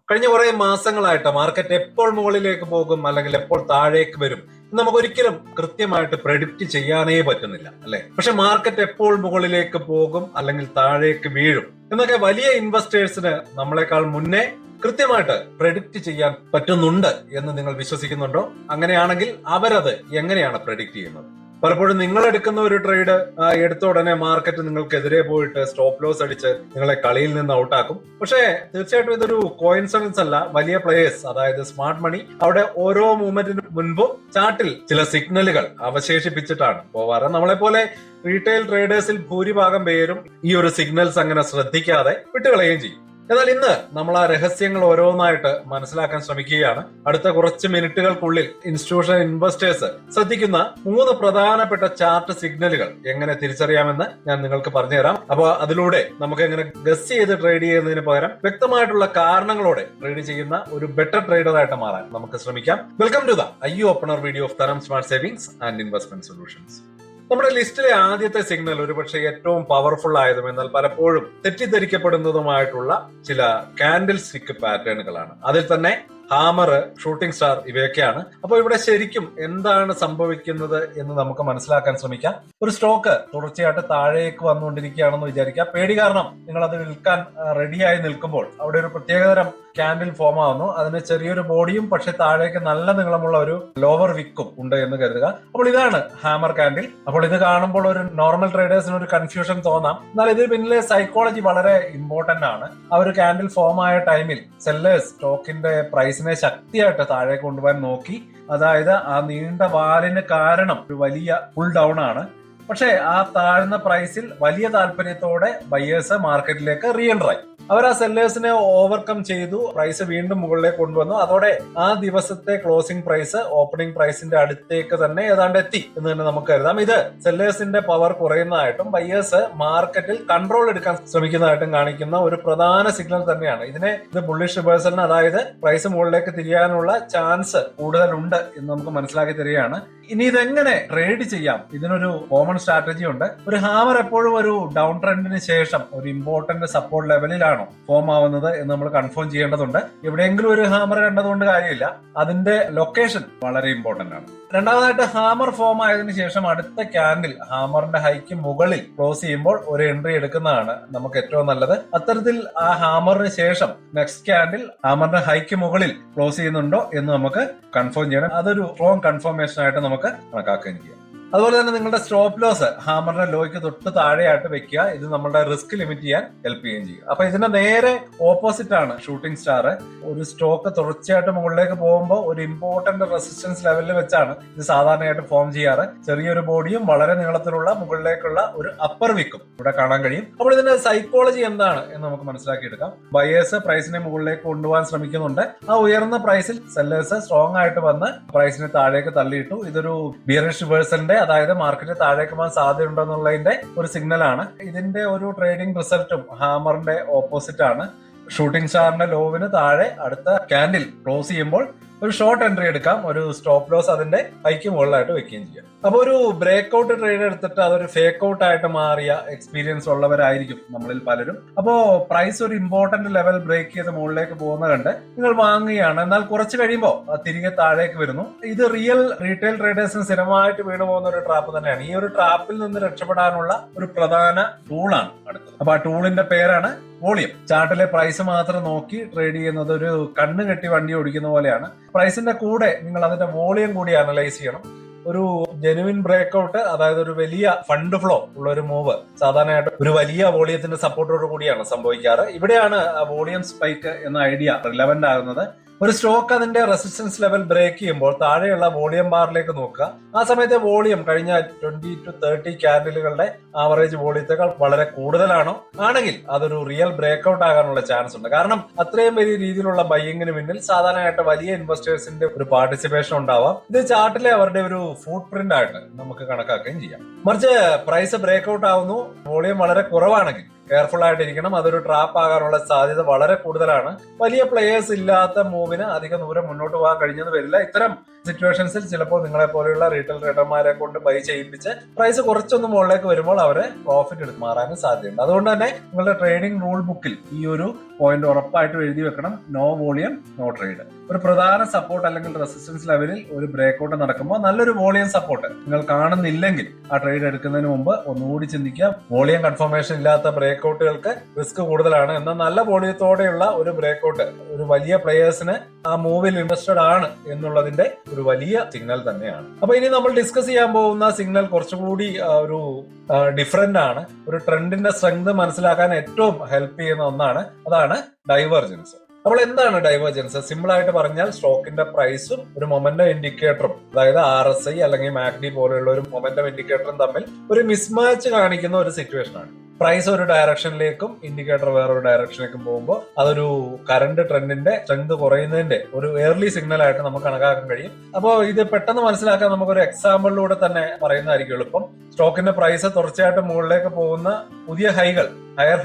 കഴിഞ്ഞ കുറെ മാസങ്ങളായിട്ട് മാർക്കറ്റ് എപ്പോൾ മുകളിലേക്ക് പോകും അല്ലെങ്കിൽ എപ്പോൾ താഴേക്ക് വരും നമുക്ക് ഒരിക്കലും കൃത്യമായിട്ട് പ്രെഡിക്റ്റ് ചെയ്യാനേ പറ്റുന്നില്ല അല്ലെ. പക്ഷെ മാർക്കറ്റ് എപ്പോൾ മുകളിലേക്ക് പോകും അല്ലെങ്കിൽ താഴേക്ക് വീഴും എന്നൊക്കെ വലിയ ഇൻവെസ്റ്റേഴ്സിന് നമ്മളെക്കാൾ മുന്നേ കൃത്യമായിട്ട് പ്രെഡിക്റ്റ് ചെയ്യാൻ പറ്റുന്നുണ്ട് എന്ന് നിങ്ങൾ വിശ്വസിക്കുന്നുണ്ടോ? അങ്ങനെയാണെങ്കിൽ അവരത് എങ്ങനെയാണ് പ്രെഡിക്റ്റ് ചെയ്യുന്നത്? പലപ്പോഴും നിങ്ങൾ എടുക്കുന്ന ഒരു ട്രേഡ് എടുത്ത ഉടനെ മാർക്കറ്റ് നിങ്ങൾക്കെതിരെ പോയിട്ട് സ്റ്റോപ്പ് ലോസ് അടിച്ച് നിങ്ങളെ കളിയിൽ നിന്ന് ഔട്ടാക്കും. പക്ഷേ തീർച്ചയായിട്ടും ഇതൊരു കോയിൻസിഡൻസ് അല്ല. വലിയ പ്ലേയേഴ്സ്, അതായത് സ്മാർട്ട് മണി, അവിടെ ഓരോ മൂവ്മെന്റിന് മുൻപും ചാർട്ടിൽ ചില സിഗ്നലുകൾ അവശേഷിപ്പിച്ചിട്ടാണ് പോവാറ്. നമ്മളെ പോലെ റീറ്റെയിൽ ട്രേഡേഴ്സിൽ ഭൂരിഭാഗം പേരും ഈ ഒരു സിഗ്നൽസ് അങ്ങനെ ശ്രദ്ധിക്കാതെ വിട്ടുകളയുകയും ചെയ്യും. എന്നാൽ ഇന്ന് നമ്മൾ ആ രഹസ്യങ്ങൾ ഓരോന്നായിട്ട് മനസ്സിലാക്കാൻ ശ്രമിക്കുകയാണ്. അടുത്ത കുറച്ച് മിനിറ്റുകൾക്കുള്ളിൽ ഇൻസ്റ്റിറ്റ്യൂഷണൽ ഇൻവെസ്റ്റേഴ്സ് ശ്രദ്ധിക്കുന്ന 3 പ്രധാനപ്പെട്ട ചാർട്ട് സിഗ്നലുകൾ എങ്ങനെ തിരിച്ചറിയാമെന്ന് ഞാൻ നിങ്ങൾക്ക് പറഞ്ഞുതരാം. അപ്പൊ അതിലൂടെ നമുക്ക് എങ്ങനെ ഗസ് ചെയ്ത് ട്രേഡ് ചെയ്യുന്നതിന് പകരം വ്യക്തമായിട്ടുള്ള കാരണങ്ങളോടെ ട്രേഡ് ചെയ്യുന്ന ഒരു ബെറ്റർ ട്രേഡറായിട്ട് മാറാൻ നമുക്ക് ശ്രമിക്കാം. Welcome to the eye opener video of Tharam smart savings and investment solutions. നമ്മുടെ ലിസ്റ്റിലെ ആദ്യത്തെ സിഗ്നൽ ഒരുപക്ഷെ ഏറ്റവും പവർഫുൾ ആയതും എന്നാൽ പലപ്പോഴും തെറ്റിദ്ധരിക്കപ്പെടുന്നതുമായിട്ടുള്ള ചില കാൻഡിൽ സ്റ്റിക്ക് പാറ്റേണുകളാണ്. അതിൽ തന്നെ ഹാമർ, ഷൂട്ടിംഗ് സ്റ്റാർ ഇവയൊക്കെയാണ്. അപ്പൊ ഇവിടെ ശരിക്കും എന്താണ് സംഭവിക്കുന്നത് എന്ന് നമുക്ക് മനസ്സിലാക്കാൻ ശ്രമിക്കാം. ഒരു സ്റ്റോക്ക് തുടർച്ചയായിട്ട് താഴേക്ക് വന്നുകൊണ്ടിരിക്കുകയാണെന്ന് വിചാരിക്കുക. പേടി കാരണം നിങ്ങൾ അത് വിൽക്കാൻ റെഡിയായി നിൽക്കുമ്പോൾ അവിടെ ഒരു പ്രത്യേകതരം ക്യാൻഡിൽ ഫോം ആവുന്നു. അതിന് ചെറിയൊരു ബോഡിയും പക്ഷെ താഴേക്ക് നല്ല നീളമുള്ള ഒരു ലോവർ വിക്കും ഉണ്ട് എന്ന് കരുതുക. അപ്പോൾ ഇതാണ് ഹാമർ ക്യാൻഡിൽ. അപ്പോൾ ഇത് കാണുമ്പോൾ ഒരു നോർമൽ ട്രേഡേഴ്സിന് ഒരു കൺഫ്യൂഷൻ തോന്നാം. എന്നാൽ ഇതിന് പിന്നിലെ സൈക്കോളജി വളരെ ഇമ്പോർട്ടന്റ് ആണ്. ആ ഒരു ക്യാൻഡിൽ ഫോം ആയ ടൈമിൽ സെല്ലേഴ്സ് സ്റ്റോക്കിന്റെ പ്രൈസിനെ ശക്തിയായിട്ട് താഴേക്ക് കൊണ്ടുപോകാൻ നോക്കി. അതായത് ആ നീണ്ട വാലിന് കാരണം ഒരു വലിയ പുൾ ഡൗൺ ആണ്. പക്ഷേ ആ താഴ്ന്ന പ്രൈസിൽ വലിയ താല്പര്യത്തോടെ ബയേഴ്സ് മാർക്കറ്റിലേക്ക് റീ എൻറ്റർ ആയി. അവർ ആ സെല്ലേഴ്സിനെ ഓവർകം ചെയ്തു, പ്രൈസ് വീണ്ടും മുകളിലേക്ക് കൊണ്ടുവന്നു. അതോടെ ആ ദിവസത്തെ ക്ലോസിംഗ് പ്രൈസ് ഓപ്പണിംഗ് പ്രൈസിന്റെ അടുത്തേക്ക് തന്നെ ഏതാണ്ട് എത്തി എന്ന് തന്നെ നമുക്ക് കരുതാം. ഇത് സെല്ലേഴ്സിന്റെ പവർ കുറയുന്നതായിട്ടും ബയേഴ്സ് മാർക്കറ്റിൽ കൺട്രോൾ എടുക്കാൻ ശ്രമിക്കുന്നതായിട്ടും കാണിക്കുന്ന ഒരു പ്രധാന സിഗ്നൽ തന്നെയാണ്. ഇത് ബുള്ളിഷ് റിവേഴ്സലിന്, അതായത് പ്രൈസ് മുകളിലേക്ക് തിരിയാനുള്ള ചാൻസ് കൂടുതലുണ്ട് എന്ന് നമുക്ക് മനസ്സിലാക്കി തരികയാണ്. ഇനി ഇതെങ്ങനെ ട്രേഡ് ചെയ്യാം? ഇതിനൊരു കോമൺ സ്ട്രാറ്റജി ഉണ്ട്. ഒരു ഹാമർ എപ്പോഴും ഒരു ഡൗൺ ട്രെൻഡിന് ശേഷം ഒരു ഇമ്പോർട്ടന്റ് സപ്പോർട്ട് ലെവലിലാണ് ഫോം ആവുന്നത് എന്ന് നമ്മൾ കൺഫേം ചെയ്യേണ്ടതുണ്ട്. എവിടെയെങ്കിലും ഒരു ഹാമർ കണ്ടതുകൊണ്ട് കാര്യമില്ല, അതിന്റെ ലൊക്കേഷൻ വളരെ ഇമ്പോർട്ടന്റ് ആണ്. രണ്ടാമതായിട്ട് ഹാമർ ഫോം ആയതിനു ശേഷം അടുത്ത ക്യാൻഡിൽ ഹാമറിന്റെ ഹൈക്ക് മുകളിൽ ക്ലോസ് ചെയ്യുമ്പോൾ ഒരു എൻട്രി എടുക്കുന്നതാണ് നമുക്ക് ഏറ്റവും നല്ലത്. അത്തരത്തിൽ ആ ഹാമറിന് ശേഷം നെക്സ്റ്റ് ക്യാൻഡിൽ ഹാമറിന്റെ ഹൈക്ക് മുകളിൽ ക്ലോസ് ചെയ്യുന്നുണ്ടോ എന്ന് നമുക്ക് കൺഫേം ചെയ്യണം. അതൊരു സ്ട്രോങ് കൺഫർമേഷൻ ആയിട്ട് നമുക്ക് കണക്കാക്കുകയും ചെയ്യാം. അതുപോലെ തന്നെ നിങ്ങളുടെ സ്റ്റോപ്പ് ലോസ് ഹാമറിന്റെ ലോയ്ക്ക് തൊട്ട് താഴെയായിട്ട് വെക്കുക. ഇത് നമ്മുടെ റിസ്ക് ലിമിറ്റ് ചെയ്യാൻ ഹെൽപ്പ് ചെയ്യുകയും ചെയ്യും. അപ്പൊ ഇതിന്റെ നേരെ ഓപ്പോസിറ്റ് ആണ് ഷൂട്ടിംഗ് സ്റ്റാർ. ഒരു സ്റ്റോക്ക് തുടർച്ചയായിട്ട് മുകളിലേക്ക് പോകുമ്പോൾ ഒരു ഇമ്പോർട്ടന്റ് റെസിസ്റ്റൻസ് ലെവലിൽ വെച്ചാണ് ഇത് സാധാരണയായിട്ട് ഫോം ചെയ്യാറ്. ചെറിയൊരു ബോഡിയും വളരെ നീളത്തിലുള്ള മുകളിലേക്കുള്ള ഒരു അപ്പർ വിക്കും ഇവിടെ കാണാൻ കഴിയും. അപ്പോൾ ഇതിന്റെ സൈക്കോളജി എന്താണ് എന്ന് നമുക്ക് മനസ്സിലാക്കിയെടുക്കാം. ബയേഴ്സ് പ്രൈസിനെ മുകളിലേക്ക് കൊണ്ടുപോകാൻ ശ്രമിക്കുന്നുണ്ട്. ആ ഉയർന്ന പ്രൈസിൽ സെല്ലേഴ്സ് സ്ട്രോങ് ആയിട്ട് വന്ന് പ്രൈസിനെ താഴേക്ക് തള്ളിയിട്ടു. ഇതൊരു ബിയറിഷ് റിവേഴ്സലിന്റെ, അതായത് മാർക്കറ്റ് താഴേക്ക് പോകാൻ സാധ്യതയുണ്ടെന്നുള്ളതിന്റെ ഒരു സിഗ്നലാണ്. ഇതിന്റെ ഒരു ട്രേഡിംഗ് റിസൾട്ടും ഹാമറിന്റെ ഓപ്പോസിറ്റ് ആണ്. ഷൂട്ടിംഗ് സ്റ്റാറിന്റെ ലോവിന് താഴെ അടുത്ത ക്യാൻഡിൽ ക്ലോസ് ചെയ്യുമ്പോൾ ഒരു ഷോർട്ട് എൻട്രി എടുക്കാം. ഒരു സ്റ്റോപ്പ് ലോസ് അതിന്റെ ഹൈക്ക് മുകളിലായിട്ട് വെക്കുകയും ചെയ്യാം. അപ്പൊ ഒരു ബ്രേക്ക് ഔട്ട് ട്രേഡ് എടുത്തിട്ട് അതൊരു ഫേക്ക് ഔട്ട് ആയിട്ട് മാറിയ എക്സ്പീരിയൻസ് ഉള്ളവരായിരിക്കും നമ്മളിൽ പലരും. അപ്പോ പ്രൈസ് ഒരു ഇമ്പോർട്ടന്റ് ലെവൽ ബ്രേക്ക് ചെയ്ത് മുകളിലേക്ക് പോകുന്ന കണ്ട് നിങ്ങൾ വാങ്ങുകയാണ്. എന്നാൽ കുറച്ച് കഴിയുമ്പോൾ തിരികെ താഴേക്ക് വരുന്നു. ഇത് റിയൽ റീറ്റെയിൽ ട്രേഡേഴ്സിന് സ്ഥിരമായിട്ട് വീണു പോകുന്ന ഒരു ട്രാപ്പ് തന്നെയാണ്. ഈ ഒരു ട്രാപ്പിൽ നിന്ന് രക്ഷപ്പെടാനുള്ള ഒരു പ്രധാന ടൂളാണ് അടുത്തത്. അപ്പൊ ആ ടൂളിന്റെ പേരാണ് വോളിയം. ചാർട്ടിലെ പ്രൈസ് മാത്രം നോക്കി ട്രേഡ് ചെയ്യുന്നത് ഒരു കണ്ണ് കെട്ടി വണ്ടി ഓടിക്കുന്ന പോലെയാണ്. പ്രൈസിന്റെ കൂടെ നിങ്ങൾ അതിന്റെ വോളിയം കൂടി അനലൈസ് ചെയ്യണം. ഒരു ജെനുവിൻ ബ്രേക്ക്ഔട്ട്, അതായത് ഒരു വലിയ ഫണ്ട് ഫ്ലോ ഉള്ള ഒരു മൂവ് സാധാരണയായിട്ട് ഒരു വലിയ വോളിയത്തിന്റെ സപ്പോർട്ടോട് കൂടിയാണ് സംഭവിക്കാറ്. ഇവിടെയാണ് വോളിയം സ്പൈക്ക് എന്ന ഐഡിയ റിലവന്റ് ആകുന്നത്. ഒരു സ്റ്റോക്ക് അതിന്റെ റെസിസ്റ്റൻസ് ലെവൽ ബ്രേക്ക് ചെയ്യുമ്പോൾ താഴെയുള്ള വോളിയം ബാറിലേക്ക് നോക്കുക. ആ സമയത്തെ വോളിയം കഴിഞ്ഞ 20 to 30 ക്യാൻഡിലുകളുടെ ആവറേജ് വോളിയത്തെക്കാൾ വളരെ കൂടുതലാണോ ആണെങ്കിൽ അതൊരു റിയൽ ബ്രേക്ക്ഔട്ട് ആകാനുള്ള ചാൻസ് ഉണ്ട്. കാരണം അത്രയും വലിയ രീതിയിലുള്ള ബൈയിങ്ങിന് പിന്നിൽ സാധാരണയായിട്ട് വലിയ ഇൻവെസ്റ്റേഴ്സിന്റെ ഒരു പാർട്ടിസിപ്പേഷൻ ഉണ്ടാവാം. ഇത് ചാർട്ടിലെ അവരുടെ ഒരു ഫുട് പ്രിന്റ് ആയിട്ട് നമുക്ക് കണക്കാക്കുകയും ചെയ്യാം. മറിച്ച് പ്രൈസ് ബ്രേക്ക്ഔട്ട് ആവുന്നു, വോളിയം വളരെ കുറവാണെങ്കിൽ കെയർഫുൾ ആയിട്ടിരിക്കണം. അതൊരു ട്രാപ്പ് ആകാനുള്ള സാധ്യത വളരെ കൂടുതലാണ്. വലിയ പ്ലേയേഴ്സ് ഇല്ലാത്ത മൂവിന് അധികം ദൂരം മുന്നോട്ട് പോകാൻ കഴിഞ്ഞെന്ന് വരില്ല. ഇത്തരം സിറ്റുവേഷൻസിൽ ചിലപ്പോൾ നിങ്ങളെ പോലെയുള്ള റീറ്റെയിൽ ട്രേഡർമാരെ കൊണ്ട് ബൈ ചെയ്യിപ്പിച്ച് പ്രൈസ് കുറച്ചൊന്ന് മുകളിലേക്ക് വരുമ്പോൾ അവരെ പ്രോഫിറ്റ് എടുത്ത് മാറാനും സാധ്യതയുണ്ട്. അതുകൊണ്ട് തന്നെ നിങ്ങളുടെ ട്രേഡിംഗ് റൂൾ ബുക്കിൽ ഈ ഒരു പോയിന്റ് ഉറപ്പായിട്ടും എഴുതി വെക്കണം. No volume no trade. ഒരു പ്രധാന സപ്പോർട്ട് അല്ലെങ്കിൽ റെസിസ്റ്റൻസ് ലെവലിൽ ഒരു ബ്രേക്ക്ഔട്ട് നടക്കുമ്പോൾ നല്ലൊരു വോളിയം സപ്പോർട്ട് നിങ്ങൾ കാണുന്നില്ലെങ്കിൽ ആ ട്രേഡ് എടുക്കുന്നതിന് മുമ്പ് ഒന്നുകൂടി ചിന്തിക്കുക. വോളിയം കൺഫർമേഷൻ ഇല്ലാത്ത ബ്രേക്ക്ഔട്ടുകൾക്ക് റിസ്ക് കൂടുതലാണ്. എന്നാൽ നല്ല വോളിയത്തോടെയുള്ള ഒരു ബ്രേക്ക്ഔട്ട് ഒരു വലിയ പ്ലേയേഴ്സിന് ആ മൂവിൽ ഇൻട്രസ്റ്റഡ് ആണ് എന്നുള്ളതിന്റെ ഒരു വലിയ സിഗ്നൽ തന്നെയാണ്. അപ്പൊ ഇനി നമ്മൾ ഡിസ്കസ് ചെയ്യാൻ പോകുന്ന സിഗ്നൽ കുറച്ചുകൂടി ഒരു ഡിഫറെന്റ് ആണ്. ഒരു ട്രെൻഡിന്റെ സ്ട്രെങ്ത് മനസ്സിലാക്കാൻ ഏറ്റവും ഹെൽപ്പ് ചെയ്യുന്ന ഒന്നാണ്. അതാണ് ഡൈവേർജൻസ്. അപ്പോൾ എന്താണ് ഡൈവേർജൻസ്? സിമ്പിൾ ആയിട്ട് പറഞ്ഞാൽ സ്റ്റോക്കിന്റെ പ്രൈസും ഒരു മൊമെന്റം ഇൻഡിക്കേറ്ററും, അതായത് RSI അല്ലെങ്കിൽ MACD പോലെയുള്ള ഒരു മൊമെന്റം ഇൻഡിക്കേറ്ററും തമ്മിൽ ഒരു മിസ്മാച്ച് കാണിക്കുന്ന ഒരു സിറ്റുവേഷൻ ആണ്. പ്രൈസ് ഒരു ഡയറക്ഷനിലേക്കും ഇൻഡിക്കേറ്റർ വേറൊരു ഡയറക്ഷനിലേക്കും പോകുമ്പോൾ അതൊരു കറന്റ് ട്രെൻഡിന്റെ സ്ട്രെങ്ത് കുറയുന്നതിന്റെ ഒരു ഏർലി സിഗ്നൽ ആയിട്ട് നമുക്ക് കണക്കാക്കാൻ കഴിയും. അപ്പോൾ ഇത് പെട്ടെന്ന് മനസ്സിലാക്കാൻ നമുക്കൊരു എക്സാമ്പിളിലൂടെ തന്നെ പറയുന്നതായിരിക്കും എളുപ്പം. സ്റ്റോക്കിന്റെ പ്രൈസ് തുടർച്ചയായിട്ട് മുകളിലേക്ക് പോകുന്ന പുതിയ ഹയർ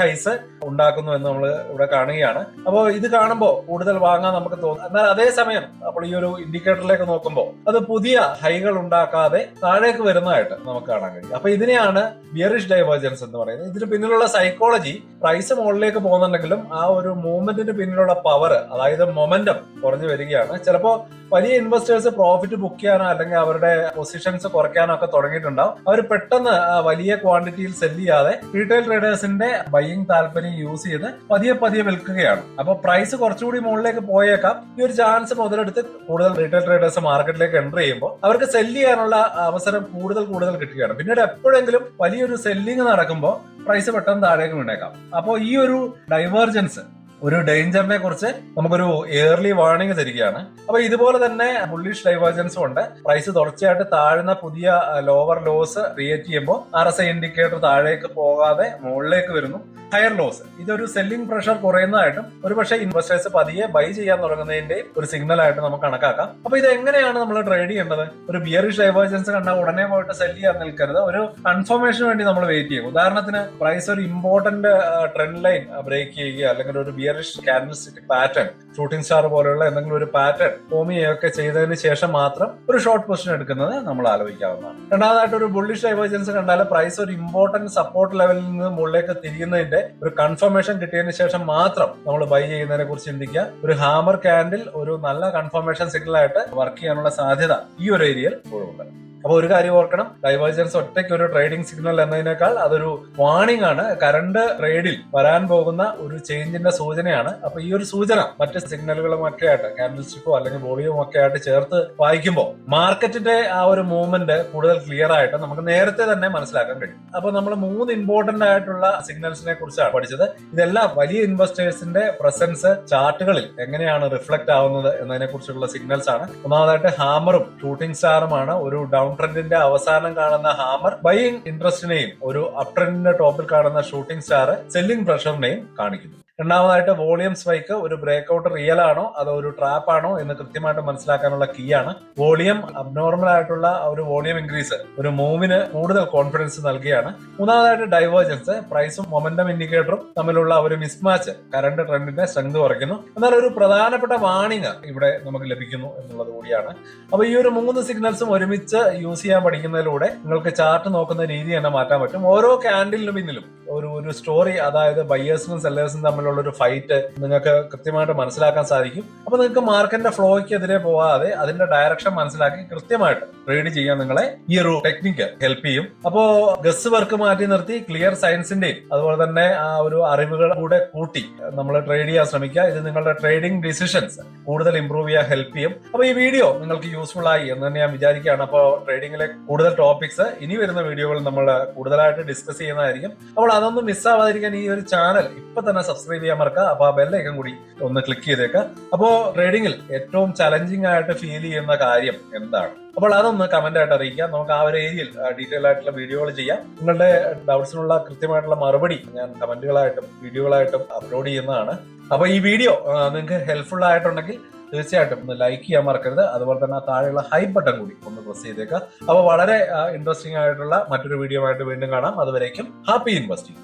ഹൈസ് ഉണ്ടാക്കുന്നു എന്ന് നമ്മൾ ഇവിടെ കാണുകയാണ്. അപ്പോൾ ഇത് കാണുമ്പോൾ കൂടുതൽ വാങ്ങാൻ നമുക്ക് തോന്നും. എന്നാൽ അതേസമയം അപ്പോൾ ഈ ഒരു ഇൻഡിക്കേറ്ററിലേക്ക് നോക്കുമ്പോൾ അത് പുതിയ ഹൈകൾ ഉണ്ടാക്കാതെ താഴേക്ക് വരുന്നതായിട്ട് നമുക്ക് കാണാൻ കഴിയും. അപ്പൊ ഇതിനെയാണ് ബിയറിഷ് ഡൈവേർജൻസ് എന്ന് പറയുന്നത്. ഇതിന് പിന്നിലുള്ള സൈക്കോളജി പ്രൈസ് മുകളിലേക്ക് പോകുന്നുണ്ടെങ്കിലും ആ ഒരു മൂവ്മെന്റിന് പിന്നിലുള്ള പവർ, അതായത് മൊമെന്റം കുറഞ്ഞു വരികയാണ്. ചിലപ്പോൾ വലിയ ഇൻവെസ്റ്റേഴ്സ് പ്രോഫിറ്റ് ബുക്ക് ചെയ്യാനോ അല്ലെങ്കിൽ അവരുടെ പൊസിഷൻസ് കുറയ്ക്കാനോ ഒക്കെ തുടങ്ങിയിട്ടുണ്ടാവും. അവർ പെട്ടെന്ന് വലിയ ക്വാണ്ടിറ്റിയിൽ സെല് ചെയ്യാതെ റീറ്റെയിൽ ട്രേഡേഴ്സിന്റെ ബൈയിങ് താല്പര്യം യൂസ് ചെയ്ത് പതിയെ വിൽക്കുകയാണ്. അപ്പൊ പ്രൈസ് കുറച്ചുകൂടി മുകളിലേക്ക് പോയേക്കാം. ഈ ഒരു ചാൻസ് മുതലെടുത്ത് കൂടുതൽ റീറ്റെയിൽ ട്രേഡേഴ്സ് മാർക്കറ്റിലേക്ക് എൻ്റർ ചെയ്യുമ്പോൾ അവർക്ക് സെല് ചെയ്യാനുള്ള അവസരം കൂടുതൽ കിട്ടുകയാണ്. പിന്നീട് എപ്പോഴെങ്കിലും വലിയൊരു സെല്ലിംഗ് നടക്കുമ്പോൾ പ്രൈസ് പെട്ടെന്ന് താഴേക്ക് വീണേക്കാം. അപ്പോൾ ഈ ഒരു ഡൈവേർജൻസ് ഒരു ഡേഞ്ചറിനെ കുറിച്ച് നമുക്കൊരു ഏർലി വാർണിംഗ് തരികയാണ്. അപ്പൊ ഇതുപോലെ തന്നെ ബുള്ളിഷ് ഡൈവേർജൻസും ഉണ്ട്. പ്രൈസ് തുടർച്ചയായിട്ട് താഴ്ന്ന പുതിയ ലോവർ ലോസ് ക്രിയേറ്റ് ചെയ്യുമ്പോൾ RSI ഇൻഡിക്കേറ്റർ താഴേക്ക് പോകാതെ മുകളിലേക്ക് വരുന്നു. ഹയർ ലോസ് ഇതൊരു സെല്ലിംഗ് പ്രഷർ കുറയുന്നതായിട്ടും ഒരുപക്ഷെ ഇൻവെസ്റ്റേഴ്സ് പതിയെ ബൈ ചെയ്യാൻ തുടങ്ങുന്നതിന്റെ ഒരു സിഗ്നൽ ആയിട്ട് നമുക്ക് കണക്കാക്കാം. അപ്പൊ ഇത് എങ്ങനെയാണ് നമ്മൾ ട്രേഡ് ചെയ്യേണ്ടത്? ഒരു ബിയറിഷ് ഡൈവേർജൻസ് കണ്ടാൽ ഉടനെ പോയിട്ട് സെല് ചെയ്യാൻ നിൽക്കരുത്. ഒരു കൺഫർമേഷന് വേണ്ടി നമ്മൾ വെയിറ്റ് ചെയ്യും. ഉദാഹരണത്തിന് പ്രൈസ് ഒരു ഇമ്പോർട്ടന്റ് ട്രെൻഡ് ലൈൻ ബ്രേക്ക് ചെയ്യുക അല്ലെങ്കിൽ ഒരു ബിയറിഷ് കാൻഡിൽസ്റ്റിക് പാറ്റേൺ, ഷൂട്ടിംഗ് സ്റ്റാർ പോലെയുള്ള എന്തെങ്കിലും ഒരു പാറ്റേൺ ഫോം ചെയ്യുകയൊക്കെ ചെയ്തതിന് ശേഷം മാത്രം ഒരു ഷോർട്ട് പൊസിഷൻ എടുക്കുന്നത് നമ്മൾ ആലോചിക്കാവുന്നതാണ്. രണ്ടാമതായിട്ട് ഒരു ബുള്ളിഷ് ഡൈവേർജൻസ് കണ്ടാൽ പ്രൈസ് ഒരു ഇമ്പോർട്ടന്റ് സപ്പോർട്ട് ലെവലിൽ നിന്ന് മുകളിലേക്ക് തിരിയുന്നതിന്റെ ഒരു കൺഫർമേഷൻ കിട്ടിയതിന് ശേഷം മാത്രം നമ്മൾ ബൈ ചെയ്യുന്നതിനെ കുറിച്ച് ചിന്തിക്കുക. ഒരു ഹാമർ ക്യാൻഡിൽ ഒരു നല്ല കൺഫർമേഷൻ സിഗ്നൽ ആയിട്ട് വർക്ക് ചെയ്യാനുള്ള സാധ്യത ഈ ഒരു ഏരിയയിൽ ഇപ്പോഴുണ്ട്. അപ്പൊ ഒരു കാര്യം ഓർക്കണം, ഡൈവേർജൻസ് ഒറ്റയ്ക്ക് ഒരു ട്രേഡിംഗ് സിഗ്നൽ എന്നതിനേക്കാൾ അതൊരു വാർണിംഗ് ആണ്. കറണ്ട് ട്രേഡിൽ വരാൻ പോകുന്ന ഒരു ചേഞ്ചിന്റെ സൂചനയാണ്. അപ്പൊ ഈ ഒരു സൂചന മറ്റ് സിഗ്നലുകളും ഒക്കെ ആയിട്ട് ക്യാൻഡിൽ സ്റ്റിക്കോ അല്ലെങ്കിൽ വോളിയോ ഒക്കെ ആയിട്ട് ചേർത്ത് വായിക്കുമ്പോൾ മാർക്കറ്റിന്റെ ആ ഒരു മൂവ്മെന്റ് കൂടുതൽ ക്ലിയർ ആയിട്ട് നമുക്ക് നേരത്തെ തന്നെ മനസ്സിലാക്കാൻ കഴിയും. അപ്പൊ നമ്മൾ 3 ഇമ്പോർട്ടന്റ് ആയിട്ടുള്ള സിഗ്നൽസിനെ കുറിച്ചാണ് പഠിച്ചത്. ഇതെല്ലാം വലിയ ഇൻവെസ്റ്റേഴ്സിന്റെ പ്രസൻസ് ചാർട്ടുകളിൽ എങ്ങനെയാണ് റിഫ്ലക്ട് ആവുന്നത് എന്നതിനെ കുറിച്ചുള്ള സിഗ്നൽസ് ആണ്. ഒന്നാമതായിട്ട് ഹാമറും ഷൂട്ടിംഗ് സ്റ്റാറുമാണ്. ഒരു ഡൗൺ ട്രെൻഡിന്റെ അവസാനം കാണുന്ന ഹാമർ ബൈയിങ് ഇൻട്രസ്റ്റിനെയും ഒരു അപ് ട്രെൻഡിന്റെ ടോപ്പിൽ കാണുന്ന ഷൂട്ടിംഗ് സ്റ്റാർ സെല്ലിംഗ് പ്രഷറിനെയും കാണിക്കുന്നു. രണ്ടാമതായിട്ട് വോളിയം സ്പൈക്ക് ഒരു ബ്രേക്ക്ഔട്ട് റിയൽ ആണോ അതോ ഒരു ട്രാപ്പ് ആണോ എന്ന് കൃത്യമായിട്ട് മനസ്സിലാക്കാനുള്ള കീ ആണ്. വോളിയം അബ്നോർമൽ ആയിട്ടുള്ള ഒരു വോളിയം ഇൻക്രീസ് ഒരു മൂവിന് കൂടുതൽ കോൺഫിഡൻസ് നൽകുകയാണ്. മൂന്നാമതായിട്ട് ഡൈവേർജൻസ് പ്രൈസും മൊമെന്റം ഇൻഡിക്കേറ്ററും തമ്മിലുള്ള ഒരു മിസ്മാച്ച് കറണ്ട് ട്രെൻഡിന്റെ സ്ട്രെങ്ത് കുറയ്ക്കുന്നു. എന്നാൽ ഒരു പ്രധാനപ്പെട്ട വാർണിംഗ് ഇവിടെ നമുക്ക് ലഭിക്കുന്നു എന്നുള്ളത് കൂടിയാണ്. അപ്പൊ ഈ ഒരു 3 സിഗ്നൽസും ഒരുമിച്ച് യൂസ് ചെയ്യാൻ പഠിക്കുന്നതിലൂടെ നിങ്ങൾക്ക് ചാർട്ട് നോക്കുന്ന രീതി തന്നെ മാറ്റാൻ പറ്റും. ഓരോ ക്യാൻഡിലിന് പിന്നിലും ഒരു സ്റ്റോറി, അതായത് ബയേഴ്സിനും സെല്ലേഴ്സിനും തമ്മിലുള്ള ഒരു ഫൈറ്റ് നിങ്ങൾക്ക് കൃത്യമായിട്ട് മനസ്സിലാക്കാൻ സാധിക്കും. അപ്പൊ നിങ്ങൾക്ക് മാർക്കറ്റിന്റെ ഫ്ലോയ്ക്ക് എതിരെ പോകാതെ അതിന്റെ ഡയറക്ഷൻ മനസ്സിലാക്കി കൃത്യമായിട്ട് ട്രേഡ് ചെയ്യാൻ നിങ്ങളെ ഈ ഒരു ടെക്നിക്ക് ഹെൽപ്പ് ചെയ്യും. അപ്പോ ഗസ് വർക്ക് മാറ്റി നിർത്തി ക്ലിയർ സയൻസിന്റെയും അതുപോലെ തന്നെ ആ ഒരു അറിവുകൾ കൂടെ കൂട്ടി നമ്മൾ ട്രേഡ് ചെയ്യാൻ ശ്രമിക്കുക. ഇത് നിങ്ങളുടെ ട്രേഡിംഗ് ഡിസിഷൻസ് കൂടുതൽ ഇംപ്രൂവ് ചെയ്യാൻ ഹെൽപ്പ് ചെയ്യും. അപ്പൊ ഈ വീഡിയോ നിങ്ങൾക്ക് യൂസ്ഫുൾ ആയി എന്ന് തന്നെ ഞാൻ വിചാരിക്കുകയാണ്. അപ്പോൾ ട്രേഡിംഗിലെ കൂടുതൽ ടോപ്പിക്സ് ഇനി വരുന്ന വീഡിയോകളിൽ നമ്മൾ കൂടുതലായിട്ട് ഡിസ്കസ് ചെയ്യുന്നതായിരിക്കും. അപ്പോൾ അതൊന്നും മിസ്സാവാതിരിക്കാൻ ഈ ഒരു ചാനൽ ഇപ്പൊ തന്നെ സബ്സ്ക്രൈബ് ചെയ്യാൻ മറക്കുക. അപ്പൊ ആ ബെല്ലൈക്കൺ കൂടി ഒന്ന് ക്ലിക്ക് ചെയ്തേക്കുക. അപ്പോ ട്രേഡിംഗിൽ ഏറ്റവും ചലഞ്ചിങ് ആയിട്ട് ഫീൽ ചെയ്യുന്ന കാര്യം എന്താണ്? അപ്പോൾ അതൊന്ന് കമന്റ് ആയിട്ട് അറിയിക്കാം. നമുക്ക് ആ ഒരു ഏരിയയിൽ ഡീറ്റെയിൽ ആയിട്ടുള്ള വീഡിയോകൾ ചെയ്യാം. നിങ്ങളുടെ ഡൗട്ട്സിനുള്ള കൃത്യമായിട്ടുള്ള മറുപടി ഞാൻ കമന്റുകളായിട്ടും വീഡിയോകളായിട്ടും അപ്ലോഡ് ചെയ്യുന്നതാണ്. അപ്പൊ ഈ വീഡിയോ നിങ്ങൾക്ക് ഹെൽപ്ഫുൾ ആയിട്ടുണ്ടെങ്കിൽ തീർച്ചയായിട്ടും ഒന്ന് ലൈക്ക് ചെയ്യാൻ മറക്കരുത്. അതുപോലെ തന്നെ താഴെയുള്ള ഹൈപ്പ് ബട്ടൺ കൂടി ഒന്ന് പ്രസ് ചെയ്തേക്കുക. അപ്പോൾ വളരെ ഇൻട്രസ്റ്റിംഗ് ആയിട്ടുള്ള മറ്റൊരു വീഡിയോ ആയിട്ട് വീണ്ടും കാണാം. അതുവരേക്കും ഹാപ്പി ഇൻവെസ്റ്റിംഗ്.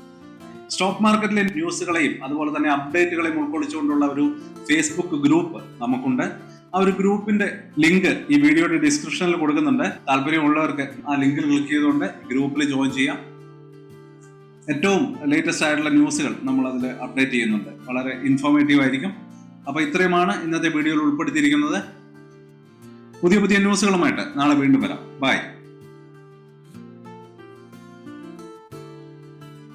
സ്റ്റോക്ക് മാർക്കറ്റിലെ ന്യൂസുകളെയും അതുപോലെ തന്നെ അപ്ഡേറ്റുകളെയും ഉൾക്കൊള്ളിച്ചുകൊണ്ടുള്ള ഒരു ഫേസ്ബുക്ക് ഗ്രൂപ്പ് നമുക്കുണ്ട്. ആ ഒരു ഗ്രൂപ്പിന്റെ ലിങ്ക് ഈ വീഡിയോയുടെ ഡിസ്ക്രിപ്ഷനിൽ കൊടുക്കുന്നുണ്ട്. താല്പര്യമുള്ളവർക്ക് ആ ലിങ്കിൽ ക്ലിക്ക് ചെയ്തുകൊണ്ട് ഗ്രൂപ്പിൽ ജോയിൻ ചെയ്യാം. ഏറ്റവും ലേറ്റസ്റ്റ് ആയിട്ടുള്ള ന്യൂസുകൾ നമ്മൾ അതിൽ അപ്ഡേറ്റ് ചെയ്യുന്നുണ്ട്. വളരെ ഇൻഫോർമേറ്റീവ് ആയിരിക്കും. അപ്പൊ ഇത്രയുമാണ് ഇന്നത്തെ വീഡിയോയിൽ ഉൾപ്പെടുത്തിയിരിക്കുന്നത്. പുതിയ ന്യൂസുകളുമായിട്ട് നാളെ വീണ്ടും വരാം. ബൈ.